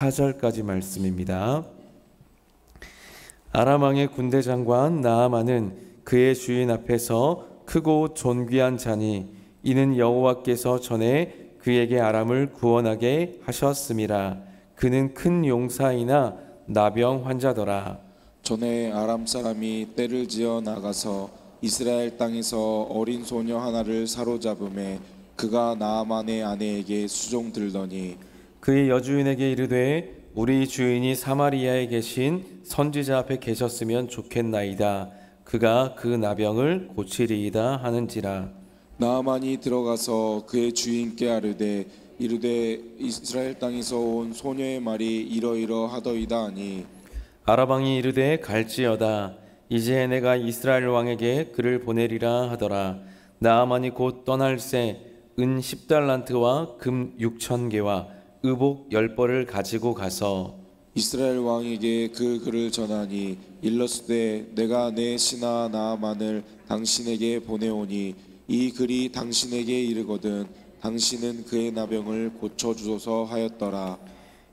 4절까지 말씀입니다. 아람 왕의 군대 장관 나아만은 그의 주인 앞에서 크고 존귀한 자니 이는 여호와께서 전에 그에게 아람을 구원하게 하셨음이라. 그는 큰 용사이나 나병 환자더라. 전에 아람 사람이 떼를 지어 나가서 이스라엘 땅에서 어린 소녀 하나를 사로잡음에 그가 나아만의 아내에게 수종들더니 그의 여주인에게 이르되 우리 주인이 사마리아에 계신 선지자 앞에 계셨으면 좋겠나이다. 그가 그 나병을 고치리이다 하는지라. 나아만이 들어가서 그의 주인께 이르되 이스라엘 땅에서 온 소녀의 말이 이러이러하더이다 하니 아람 왕이 이르되 갈지어다. 이제 내가 이스라엘 왕에게 그를 보내리라 하더라. 나아만이 곧 떠날새 은 10달란트와 금 6,000개와 의복 10벌을 가지고 가서 이스라엘 왕에게 그 글을 전하니 일러스되 내가 내 신하 나아만을 당신에게 보내오니 이 글이 당신에게 이르거든 당신은 그의 나병을 고쳐주소서 하였더라.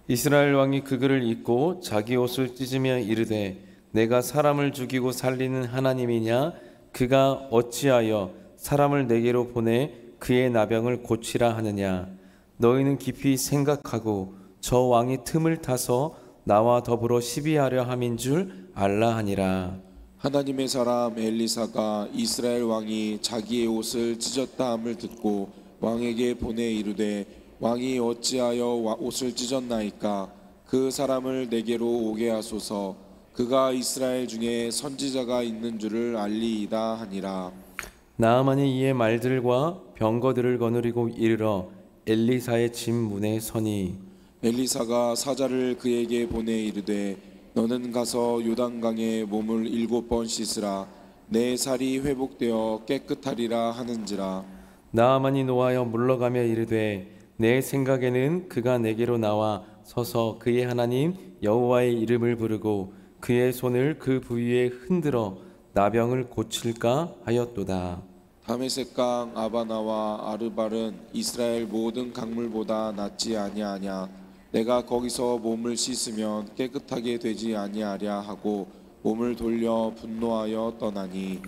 이스라엘 왕이 그 글을 읽고 자기 옷을 찢으며 이르되 내가 사람을 죽이고 살리는 하나님이냐? 그가 어찌하여 사람을 내게로 보내 그의 나병을 고치라 하느냐? 너희는 깊이 생각하고 저 왕이 틈을 타서 나와 더불어 시비하려 함인 줄 알라 하니라. 하나님의 사람 엘리사가 이스라엘 왕이 자기의 옷을 찢었다 함을 듣고 왕에게 보내 이르되 왕이 어찌하여 옷을 찢었나이까? 그 사람을 내게로 오게 하소서. 그가 이스라엘 중에 선지자가 있는 줄을 알리이다 하니라. 나아만이 이에 말들과 병거들을 거느리고 이르러 엘리사의 집 문에 서니 엘리사가 사자를 그에게 보내 이르되 너는 가서 요단강에 몸을 7번 씻으라. 내 살이 회복되어 깨끗하리라 하는지라. 나아만이 노하여 물러가며 이르되 내 생각에는 그가 내게로 나와 서서 그의 하나님 여호와의 이름을 부르고 그의 손을 그 부위에 흔들어 나병을 고칠까 하였도다. 다메섹강 아바나와 아르발은 이스라엘 모든 강물보다 낫지 아니하냐? 내가 거기서 몸을 씻으면 깨끗하게 되지 아니하랴 하고 몸을 돌려 분노하여 떠나니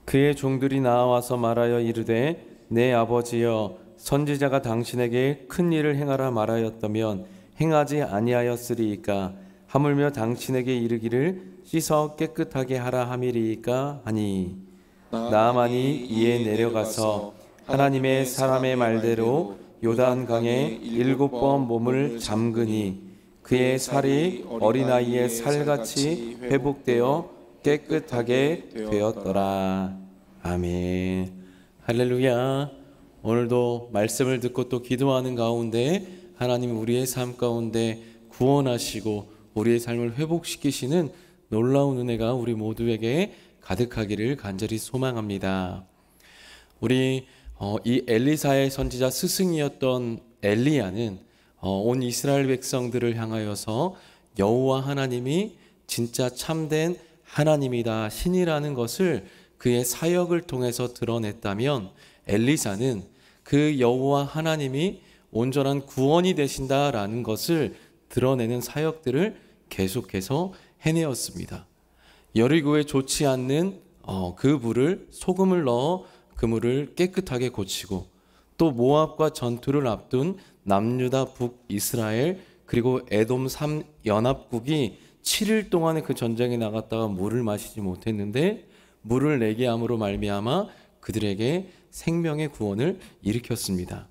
그의 종들이 나와서 말하여 이르되 내 아버지여 선지자가 당신에게 큰 일을 행하라 말하였다면 행하지 아니하였으리이까? 하물며 당신에게 이르기를 씻어 깨끗하게 하라 함이리이까 하니 나아만이 이에 내려가서 하나님의 사람의 말대로 요단강에 7번 몸을 잠그니 그의 살이 어린아이의 살같이 회복되어 깨끗하게 되었더라. 아멘. 할렐루야. 오늘도 말씀을 듣고 또 기도하는 가운데 하나님 우리의 삶 가운데 구원하시고 우리의 삶을 회복시키시는 놀라운 은혜가 우리 모두에게 가득하기를 간절히 소망합니다. 우리 이 엘리사의 선지자 스승이었던 엘리야는 온 이스라엘 백성들을 향하여서 여호와 하나님이 진짜 참된 하나님이다, 신이라는 것을 그의 사역을 통해서 드러냈다면 엘리사는 그 여호와 하나님이 온전한 구원이 되신다라는 것을 드러내는 사역들을 계속해서 해내었습니다. 여리고에 좋지 않는 그 물을 소금을 넣어 그 물을 깨끗하게 고치고 또 모압과 전투를 앞둔 남유다 북이스라엘 그리고 에돔 3연합국이 7일 동안의 그 전쟁에 나갔다가 물을 마시지 못했는데 물을 내게 함으로 말미암아 그들에게 생명의 구원을 일으켰습니다.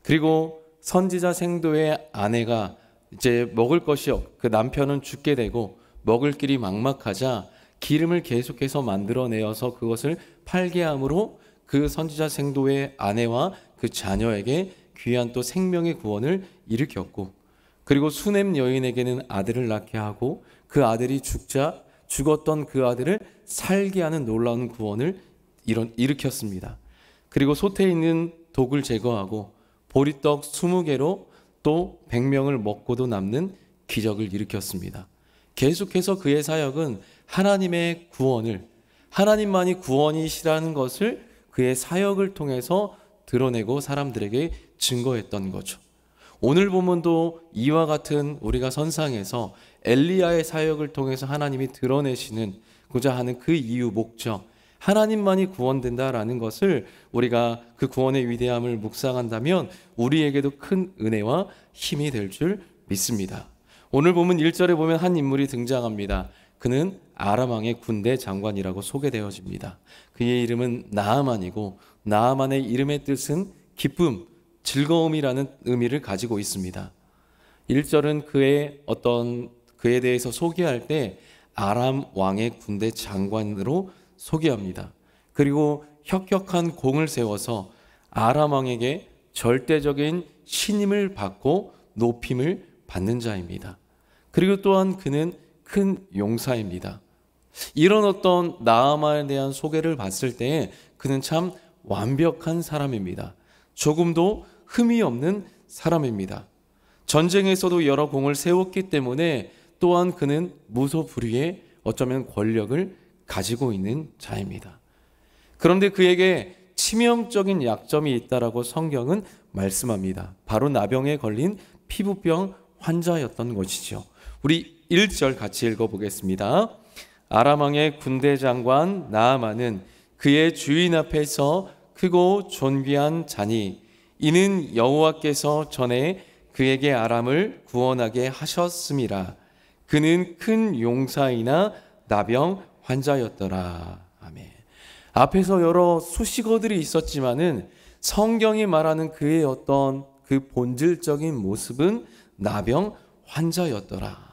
그리고 선지자 생도의 아내가 이제 먹을 것이 그 남편은 죽게 되고 먹을 길이 막막하자 기름을 계속해서 만들어내어서 그것을 팔게 함으로 그 선지자 생도의 아내와 그 자녀에게 귀한 또 생명의 구원을 일으켰고 그리고 수넴 여인에게는 아들을 낳게 하고 그 아들이 죽었던 그 아들을 살게 하는 놀라운 구원을 일으켰습니다. 그리고 솥에 있는 독을 제거하고 보리떡 20개로 또 100명을 먹고도 남는 기적을 일으켰습니다. 계속해서 그의 사역은 하나님의 구원을, 하나님만이 구원이시라는 것을 그의 사역을 통해서 드러내고 사람들에게 증거했던 거죠. 오늘 본문도 이와 같은 우리가 선상에서 엘리야의 사역을 통해서 하나님이 드러내시고자 하는 그 이유, 목적, 하나님만이 구원된다라는 것을 우리가 그 구원의 위대함을 묵상한다면 우리에게도 큰 은혜와 힘이 될 줄 믿습니다. 오늘 보면 1절에 보면 한 인물이 등장합니다. 그는 아람 왕의 군대 장관이라고 소개되어집니다. 그의 이름은 나아만이고 나아만의 이름의 뜻은 기쁨, 즐거움이라는 의미를 가지고 있습니다. 1절은 그에 대해서 소개할 때 아람 왕의 군대 장관으로 소개합니다. 그리고 혁혁한 공을 세워서 아람 왕에게 절대적인 신임을 받고 높임을 받는 자입니다. 그리고 또한 그는 큰 용사입니다. 이런 어떤 나아만에 대한 소개를 봤을 때 그는 참 완벽한 사람입니다. 조금도 흠이 없는 사람입니다. 전쟁에서도 여러 공을 세웠기 때문에 또한 그는 무소불위의 어쩌면 권력을 가지고 있는 자입니다. 그런데 그에게 치명적인 약점이 있다라고 성경은 말씀합니다. 바로 나병에 걸린 피부병 환자였던 것이죠. 우리 1절 같이 읽어보겠습니다. 아람 왕의 군대 장관 나아만은 그의 주인 앞에서 크고 존귀한 자니 이는 여호와께서 전에 그에게 아람을 구원하게 하셨음이라. 그는 큰 용사이나 나병 환자였더라. 아멘. 앞에서 여러 수식어들이 있었지만은 성경이 말하는 그의 어떤 그 본질적인 모습은 나병 환자였더라.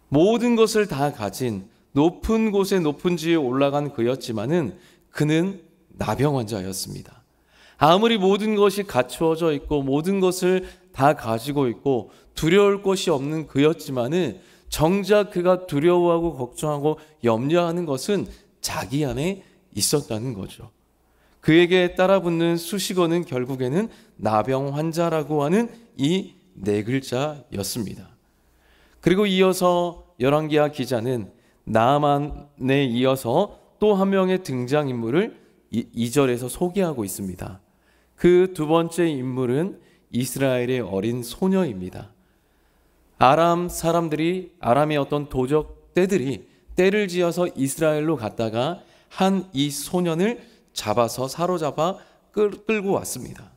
모든 것을 다 가진 높은 곳에 높은 지에 올라간 그였지만은 그는 나병 환자였습니다. 아무리 모든 것이 갖추어져 있고 모든 것을 다 가지고 있고 두려울 것이 없는 그였지만은 정작 그가 두려워하고 걱정하고 염려하는 것은 자기 안에 있었다는 거죠. 그에게 따라붙는 수식어는 결국에는 나병 환자라고 하는 이 네 글자였습니다. 그리고 이어서 열왕기하 기자는 나아만에 이어서 또 한 명의 등장인물을 2절에서 소개하고 있습니다. 그 두 번째 인물은 이스라엘의 어린 소녀입니다. 아람의 어떤 도적떼들이 떼를 지어서 이스라엘로 갔다가 한 이 소년을 사로잡아 끌고 왔습니다.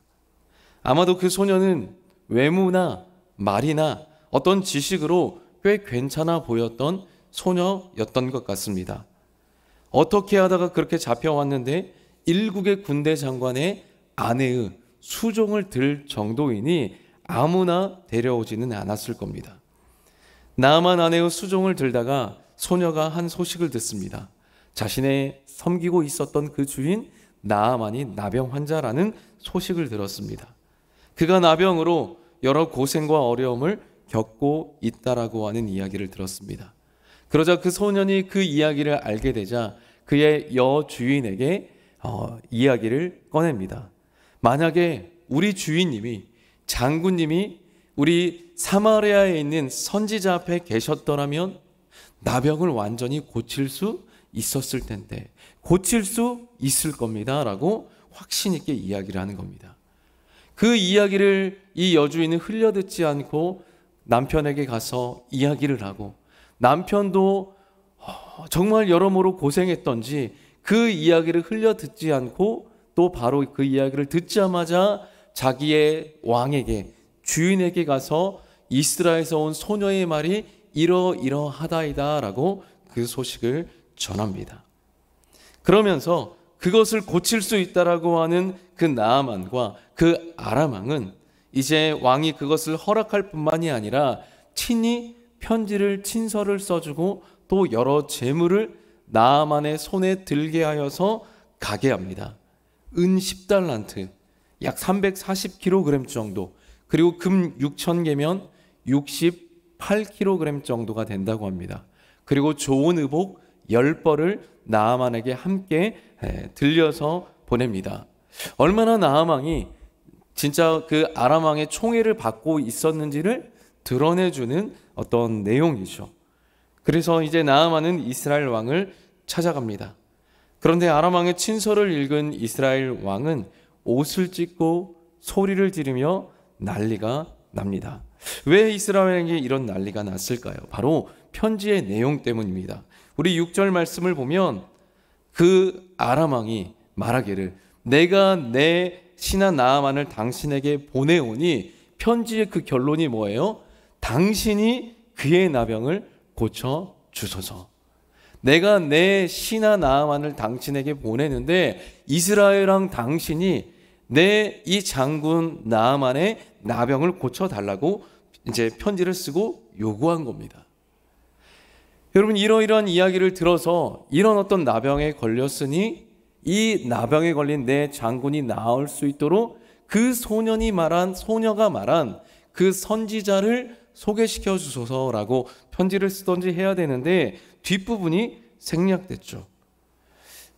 아마도 그 소년은 외모나 말이나 어떤 지식으로 꽤 괜찮아 보였던 소녀였던 것 같습니다. 어떻게 하다가 그렇게 잡혀왔는데 일국의 군대 장관의 아내의 수종을 들 정도이니 아무나 데려오지는 않았을 겁니다. 나아만 아내의 수종을 들다가 소녀가 한 소식을 듣습니다. 자신의 섬기고 있었던 그 주인 나아만이 나병 환자라는 소식을 들었습니다. 그가 나병으로 여러 고생과 어려움을 겪고 있다라고 하는 이야기를 들었습니다. 그러자 그 소년이 그 이야기를 알게 되자 그의 여주인에게 이야기를 꺼냅니다. 만약에 우리 주인님이, 장군님이 우리 사마리아에 있는 선지자 앞에 계셨더라면 나병을 완전히 고칠 수 있었을 텐데, 고칠 수 있을 겁니다 라고 확신 있게 이야기를 하는 겁니다. 그 이야기를 이 여주인은 흘려듣지 않고 남편에게 가서 이야기를 하고, 남편도 정말 여러모로 고생했던지 그 이야기를 흘려듣지 않고 또 바로 그 이야기를 듣자마자 자기의 왕에게, 주인에게 가서 이스라엘에서 온 소녀의 말이 이러이러하다이다 라고 그 소식을 전합니다. 그러면서 그것을 고칠 수 있다라고 하는 그 나아만과 그 아람 왕은 이제 왕이 그것을 허락할 뿐만이 아니라 친히 친서를 써주고 또 여러 재물을 나아만의 손에 들게 하여서 가게 합니다. 은 10달란트, 약 340kg 정도, 그리고 금 6,000개면 68kg 정도가 된다고 합니다. 그리고 좋은 의복 10벌을 나아만에게 함께 들려서 보냅니다. 얼마나 나아만이 진짜 그 아람 왕의 총애를 받고 있었는지를 드러내주는 어떤 내용이죠. 그래서 이제 나아만은 이스라엘 왕을 찾아갑니다. 그런데 아람 왕의 친서를 읽은 이스라엘 왕은 옷을 찢고 소리를 지르며 난리가 납니다. 왜 이스라엘에게 이런 난리가 났을까요? 바로 편지의 내용 때문입니다. 우리 6절 말씀을 보면 그 아람 왕이 말하기를 내가 내 신하 나아만을 당신에게 보내오니, 편지의 그 결론이 뭐예요? 당신이 그의 나병을 고쳐 주소서. 내가 내 신하 나아만을 당신에게 보내는데 이스라엘 왕 당신이 내 이 장군 나아만의 나병을 고쳐 달라고 이제 편지를 쓰고 요구한 겁니다. 여러분, 이러이러한 이야기를 들어서 이런 어떤 나병에 걸렸으니 이 나병에 걸린 내 장군이 나을 수 있도록 그 소녀가 말한 그 선지자를 소개시켜 주소서라고 편지를 쓰던지 해야 되는데 뒷부분이 생략됐죠.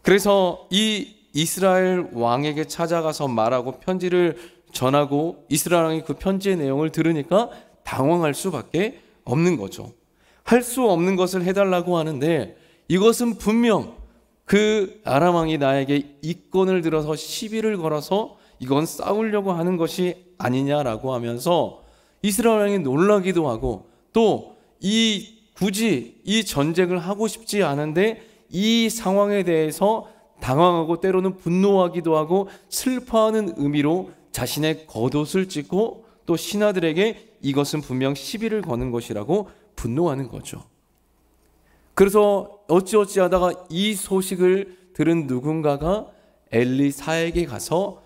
그래서 이 이스라엘 왕에게 찾아가서 말하고 편지를 전하고 이스라엘 왕이 그 편지의 내용을 들으니까 당황할 수밖에 없는 거죠. 할 수 없는 것을 해달라고 하는데 이것은 분명 그 아람 왕이 나에게 이권을 들어서 시비를 걸어서 이건 싸우려고 하는 것이 아니냐라고 하면서 이스라엘 왕이 놀라기도 하고, 또 굳이 이 전쟁을 하고 싶지 않은데 이 상황에 대해서 당황하고 때로는 분노하기도 하고 슬퍼하는 의미로 자신의 겉옷을 찢고 또 신하들에게 이것은 분명 시비를 거는 것이라고 분노하는 거죠. 그래서 어찌어찌하다가 이 소식을 들은 누군가가 엘리사에게 가서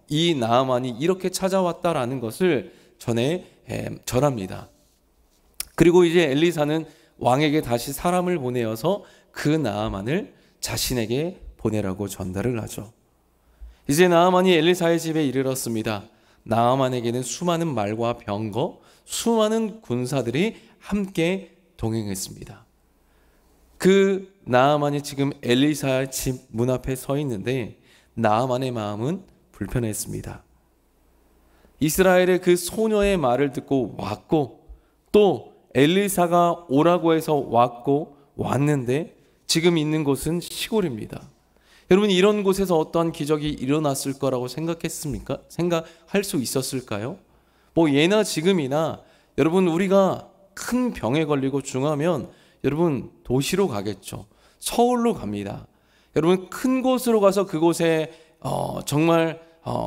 이 나아만이 이렇게 찾아왔다라는 것을 전합니다. 그리고 이제 엘리사는 왕에게 다시 사람을 보내어서 그 나아만을 자신에게 보내라고 전달을 하죠. 이제 나아만이 엘리사의 집에 이르렀습니다. 나아만에게는 수많은 말과 병거, 수많은 군사들이 함께 동행했습니다. 그 나아만이 지금 엘리사의 집 문 앞에 서 있는데 나아만의 마음은 불편했습니다. 이스라엘의 그 소녀의 말을 듣고 왔고, 또 엘리사가 오라고 해서 왔는데 지금 있는 곳은 시골입니다. 여러분, 이런 곳에서 어떠한 기적이 일어났을 거라고 생각했습니까? 생각할 수 있었을까요? 예나 지금이나 여러분, 우리가 큰 병에 걸리고 중하면 여러분 도시로 가겠죠. 서울로 갑니다. 여러분, 큰 곳으로 가서 그곳에 정말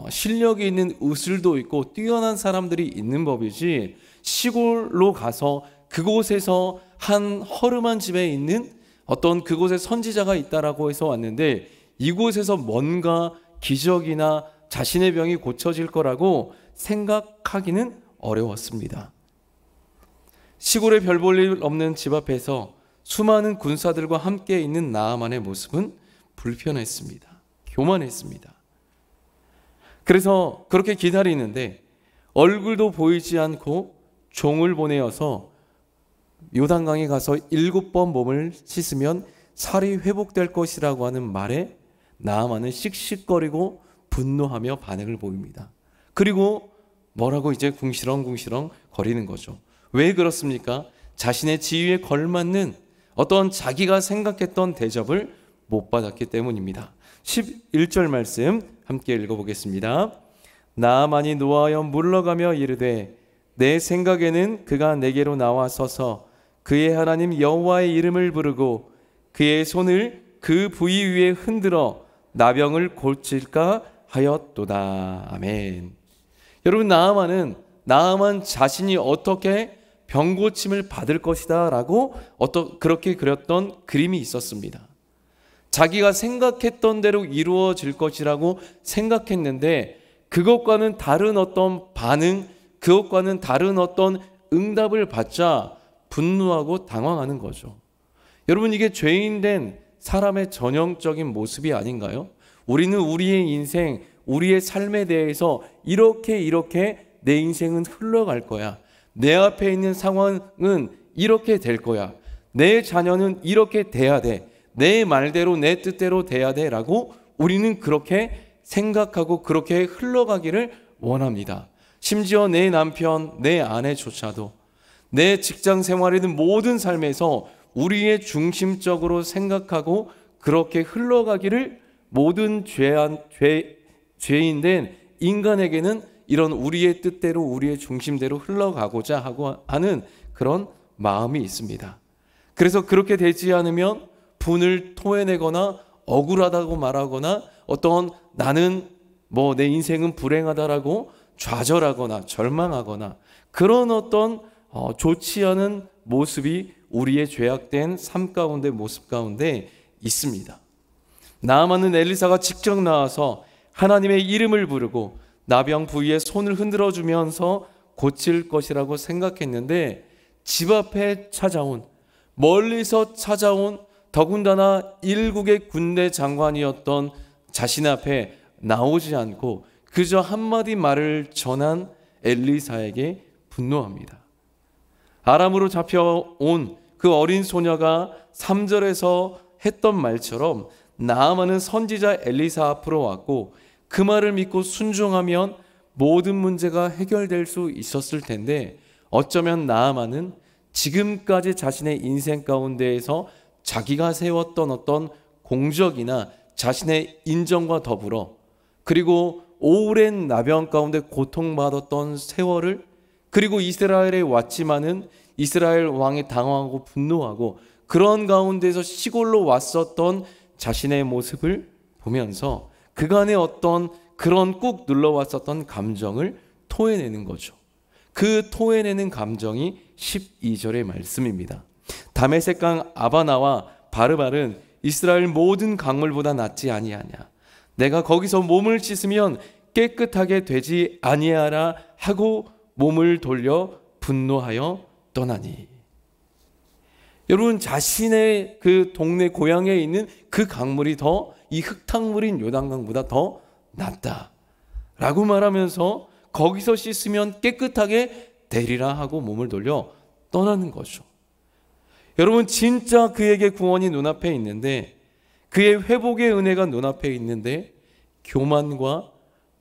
실력이 있는 의술도 있고 뛰어난 사람들이 있는 법이지, 시골로 가서 그곳에서 한 허름한 집에 있는 어떤 그곳에 선지자가 있다라고 해서 왔는데 이곳에서 뭔가 기적이나 자신의 병이 고쳐질 거라고 생각하기는 어려웠습니다. 시골에 별 볼 일 없는 집 앞에서 수많은 군사들과 함께 있는 나아만의 모습은 불편했습니다. 교만했습니다. 그래서 그렇게 기다리는데 얼굴도 보이지 않고 종을 보내어서 요단강에 가서 7번 몸을 씻으면 살이 회복될 것이라고 하는 말에 나아만은 씩씩거리고 분노하며 반응을 보입니다. 그리고 뭐라고 이제 궁시렁궁시렁 거리는 거죠. 왜 그렇습니까? 자신의 지위에 걸맞는 어떤 자기가 생각했던 대접을 못 받았기 때문입니다. 11절 말씀 함께 읽어보겠습니다. 나아만이 노하여 물러가며 이르되 내 생각에는 그가 내게로 나와서서 그의 하나님 여호와의 이름을 부르고 그의 손을 그 부위 위에 흔들어 나병을 고칠까 하였도다. 아멘. 여러분, 나아만 자신이 어떻게 병고침을 받을 것이다 라고 그렇게 그렸던 그림이 있었습니다. 자기가 생각했던 대로 이루어질 것이라고 생각했는데 그것과는 다른 어떤 반응, 그것과는 다른 어떤 응답을 받자 분노하고 당황하는 거죠. 여러분, 이게 죄인된 사람의 전형적인 모습이 아닌가요? 우리는 우리의 인생, 우리의 삶에 대해서 이렇게 내 인생은 흘러갈 거야. 내 앞에 있는 상황은 이렇게 될 거야. 내 자녀는 이렇게 돼야 돼. 내 말대로 내 뜻대로 돼야 돼 라고 우리는 그렇게 생각하고 그렇게 흘러가기를 원합니다. 심지어 내 남편, 내 아내조차도 내 직장 생활이든 모든 삶에서 우리의 중심적으로 생각하고 그렇게 흘러가기를 모든 죄인된 인간에게는 이런 우리의 뜻대로 우리의 중심대로 흘러가고자 하는 그런 마음이 있습니다. 그래서 그렇게 되지 않으면 분을 토해내거나 억울하다고 말하거나 어떤 나는 내 인생은 불행하다라고 좌절하거나 절망하거나 그런 어떤 좋지 않은 모습이 우리의 죄악된 삶 가운데 모습 가운데 있습니다. 나아만은 엘리사가 직접 나와서 하나님의 이름을 부르고 나병 부위에 손을 흔들어 주면서 고칠 것이라고 생각했는데 집 앞에 찾아온, 멀리서 찾아온, 더군다나 일국의 군대 장관이었던 자신 앞에 나오지 않고 그저 한마디 말을 전한 엘리사에게 분노합니다. 아람으로 잡혀온 그 어린 소녀가 3절에서 했던 말처럼 나아만은 선지자 엘리사 앞으로 왔고 그 말을 믿고 순종하면 모든 문제가 해결될 수 있었을 텐데 어쩌면 나아만은 지금까지 자신의 인생 가운데에서 자기가 세웠던 어떤 공적이나 자신의 인정과 더불어 그리고 오랜 나병 가운데 고통받았던 세월을 그리고 이스라엘에 왔지만은 이스라엘 왕이 당황하고 분노하고 그런 가운데서 시골로 왔었던 자신의 모습을 보면서 그간의 어떤 그런 꾹 눌러왔었던 감정을 토해내는 거죠. 그 토해내는 감정이 12절의 말씀입니다. 다메섹 강 아바나와 바르발은 이스라엘 모든 강물보다 낫지 아니하냐. 내가 거기서 몸을 씻으면 깨끗하게 되지 아니하라 하고 몸을 돌려 분노하여 떠나니. 여러분, 자신의 그 동네 고향에 있는 그 강물이 이 흙탕물인 요단강보다 더 낫다 라고 말하면서 거기서 씻으면 깨끗하게 되리라 하고 몸을 돌려 떠나는 거죠. 여러분, 진짜 그에게 구원이 눈앞에 있는데, 그의 회복의 은혜가 눈앞에 있는데 교만과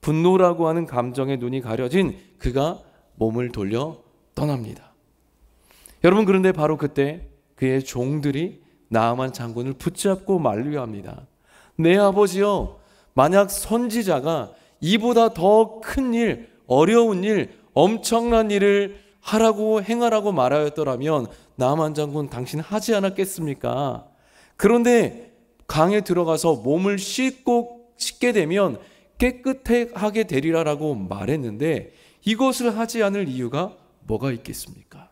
분노라고 하는 감정에 눈이 가려진 그가 몸을 돌려 떠납니다. 여러분, 그런데 바로 그때 그의 종들이 나아만 장군을 붙잡고 만류합니다. 내 아버지여, 만약 선지자가 이보다 더 큰 일, 어려운 일, 엄청난 일을 행하라고 말하였더라면 나아만 장군 당신 하지 않았겠습니까? 그런데 강에 들어가서 몸을 씻게 되면 깨끗하게 되리라라고 말했는데 이것을 하지 않을 이유가 뭐가 있겠습니까?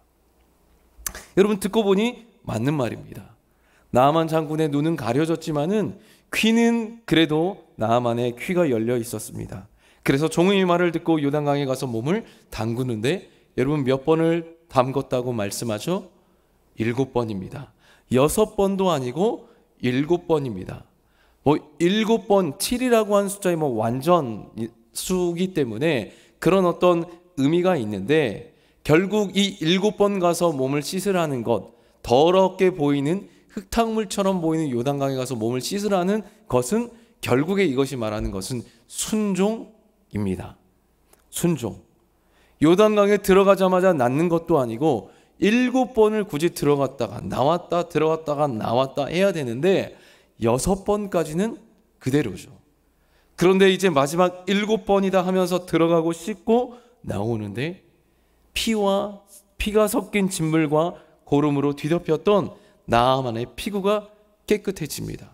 여러분, 듣고 보니 맞는 말입니다. 나아만 장군의 눈은 가려졌지만은 귀는 그래도 나아만의 귀가 열려 있었습니다. 그래서 종의 말을 듣고 요단강에 가서 몸을 담그는데 여러분, 몇 번을 담궜다고 말씀하죠? 7번입니다. 6번도 아니고 7번입니다. 7번, 7이라고 하는 숫자에 완전 수기 때문에 그런 어떤 의미가 있는데 결국 이 7번 가서 몸을 씻으라는 것, 더럽게 보이는 흙탕물처럼 보이는 요단강에 가서 몸을 씻으라는 것은 결국에 이것이 말하는 것은 순종입니다. 순종. 요단강에 들어가자마자 낫는 것도 아니고 7번을 굳이 들어갔다가 나왔다 들어갔다가 나왔다 해야 되는데 6번까지는 그대로죠. 그런데 이제 마지막 7번이다 하면서 들어가고 씻고 나오는데 피가 섞인 진물과 고름으로 뒤덮였던 나아만의 피부가 깨끗해집니다.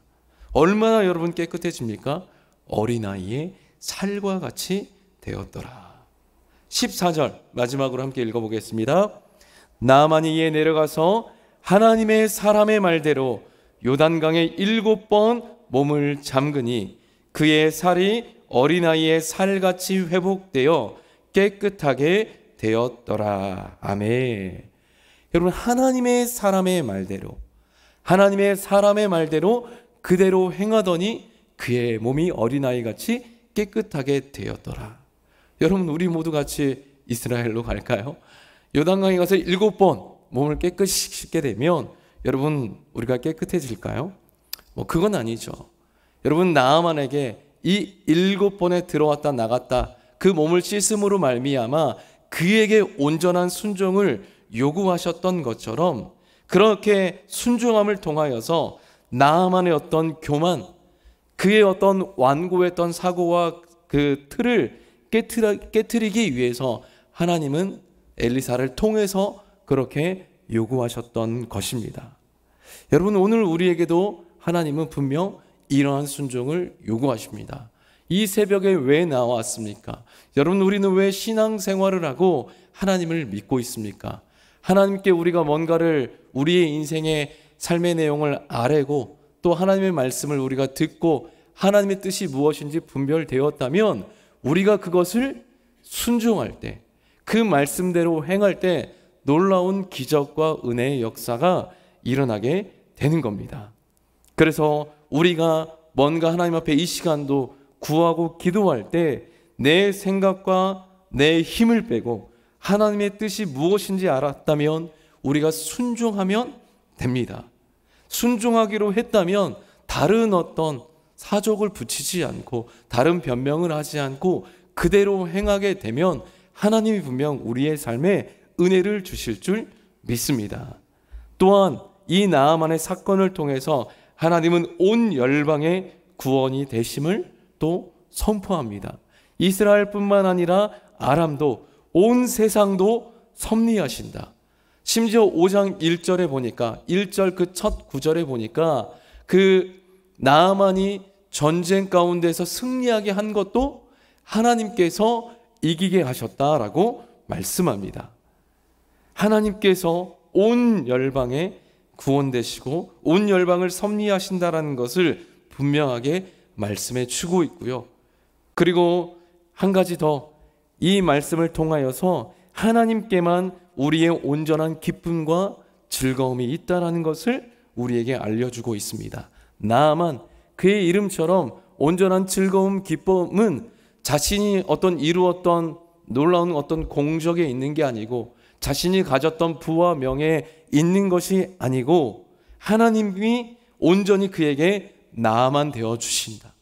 얼마나 여러분 깨끗해집니까? 어린아이의 살과 같이 되었더라. 14절 마지막으로 함께 읽어보겠습니다. 나아만이 이에 내려가서 하나님의 사람의 말대로 요단강에 7번 몸을 잠그니 그의 살이 어린아이의 살같이 회복되어 깨끗하게 되었더라. 아멘. 여러분, 하나님의 사람의 말대로 그대로 행하더니 그의 몸이 어린아이같이 깨끗하게 되었더라. 여러분, 우리 모두 같이 이스라엘로 갈까요? 요단강에 가서 7번 몸을 깨끗이 씻게 되면 여러분, 우리가 깨끗해질까요? 그건 아니죠. 여러분, 나아만에게 이 7번에 들어왔다 나갔다 그 몸을 씻음으로 말미암아 그에게 온전한 순종을 요구하셨던 것처럼 그렇게 순종함을 통하여서 나아만의 어떤 교만, 그의 어떤 완고했던 사고와 그 틀을 깨트리기 위해서 하나님은 엘리사를 통해서 그렇게 요구하셨던 것입니다. 여러분, 오늘 우리에게도 하나님은 분명 이러한 순종을 요구하십니다. 이 새벽에 왜 나왔습니까? 여러분, 우리는 왜 신앙생활을 하고 하나님을 믿고 있습니까? 하나님께 우리가 뭔가를 우리의 인생의 삶의 내용을 아뢰고 또 하나님의 말씀을 우리가 듣고 하나님의 뜻이 무엇인지 분별되었다면 우리가 그것을 순종할 때, 그 말씀대로 행할 때 놀라운 기적과 은혜의 역사가 일어나게 되는 겁니다. 그래서 우리가 뭔가 하나님 앞에 이 시간도 구하고 기도할 때 내 생각과 내 힘을 빼고 하나님의 뜻이 무엇인지 알았다면 우리가 순종하면 됩니다. 순종하기로 했다면 다른 어떤 사족을 붙이지 않고 다른 변명을 하지 않고 그대로 행하게 되면 하나님이 분명 우리의 삶에 은혜를 주실 줄 믿습니다. 또한 이 나아만의 사건을 통해서 하나님은 온 열방의 구원이 되심을 또 선포합니다. 이스라엘뿐만 아니라 아람도, 온 세상도 섭리하신다. 심지어 5장 1절에 보니까 1절 그 첫 구절에 보니까 그 나아만이 전쟁 가운데서 승리하게 한 것도 하나님께서 이기게 하셨다라고 말씀합니다. 하나님께서 온 열방에 구원되시고 온 열방을 섭리하신다라는 것을 분명하게 말씀해 주고 있고요. 그리고 한 가지 더, 이 말씀을 통하여서 하나님께만 우리의 온전한 기쁨과 즐거움이 있다라는 것을 우리에게 알려주고 있습니다. 나아만, 그의 이름처럼 온전한 즐거움, 기쁨은 자신이 어떤 이루었던 놀라운 어떤 공적에 있는 게 아니고 자신이 가졌던 부와 명예에 있는 것이 아니고 하나님이 온전히 그에게 나아만 되어주신다.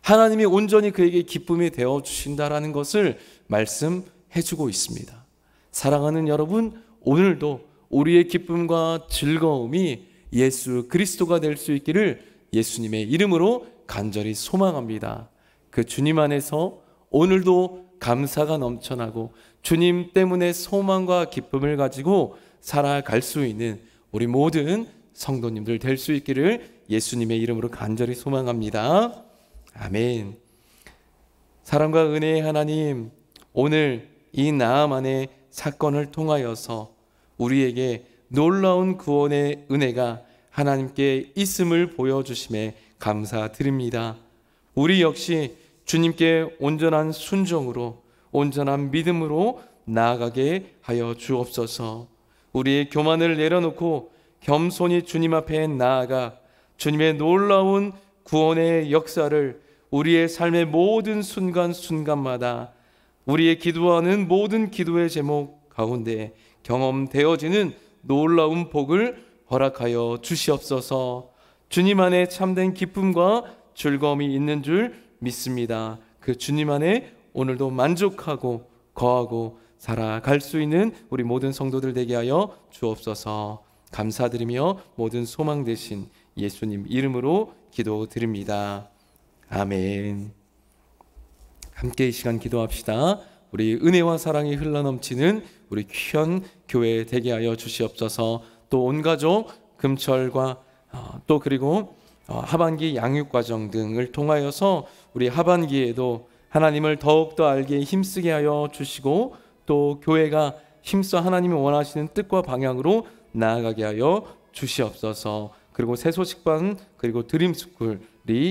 하나님이 온전히 그에게 기쁨이 되어주신다라는 것을 말씀해주고 있습니다. 사랑하는 여러분, 오늘도 우리의 기쁨과 즐거움이 예수 그리스도가 될 수 있기를 예수님의 이름으로 간절히 소망합니다. 그 주님 안에서 오늘도 감사가 넘쳐나고 주님 때문에 소망과 기쁨을 가지고 살아갈 수 있는 우리 모든 성도님들 될 수 있기를 예수님의 이름으로 간절히 소망합니다. 아멘. 사랑과 은혜의 하나님, 오늘 이 나아만의 사건을 통하여서 우리에게 놀라운 구원의 은혜가 하나님께 있음을 보여주심에 감사드립니다. 우리 역시 주님께 온전한 순종으로, 온전한 믿음으로 나아가게 하여 주옵소서. 우리의 교만을 내려놓고 겸손히 주님 앞에 나아가 주님의 놀라운 구원의 역사를 우리의 삶의 모든 순간순간마다 우리의 기도하는 모든 기도의 제목 가운데 경험되어지는 놀라운 복을 허락하여 주시옵소서. 주님 안에 참된 기쁨과 즐거움이 있는 줄 믿습니다. 그 주님 안에 오늘도 만족하고 거하고 살아갈 수 있는 우리 모든 성도들 되게 하여 주옵소서. 감사드리며 모든 소망 되신 예수님 이름으로 기도드립니다. 아멘. 함께 이 시간 기도합시다. 우리 은혜와 사랑이 흘러넘치는 우리 귀한 교회 되게 하여 주시옵소서. 또 온 가족 금철과 또 그리고 하반기 양육과정 등을 통하여서 우리 하반기에도 하나님을 더욱더 알게 힘쓰게 하여 주시고 또 교회가 힘써 하나님이 원하시는 뜻과 방향으로 나아가게 하여 주시옵소서. 그리고 새소식반 그리고 드림스쿨이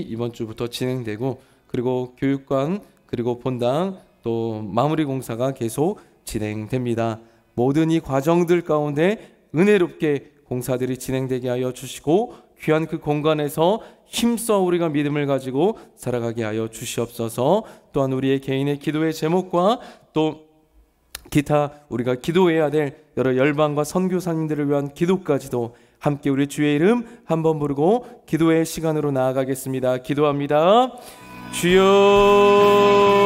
이번 주부터 진행되고 그리고 교육관 그리고 본당 또 마무리 공사가 계속 진행됩니다. 모든 이 과정들 가운데 은혜롭게 공사들이 진행되게 하여 주시고 귀한 그 공간에서 힘써 우리가 믿음을 가지고 살아가게 하여 주시옵소서. 또한 우리의 개인의 기도의 제목과 또 기타 우리가 기도해야 될 여러 열방과 선교사님들을 위한 기도까지도 함께 우리 주의 이름 한번 부르고 기도의 시간으로 나아가겠습니다. 기도합니다. 주여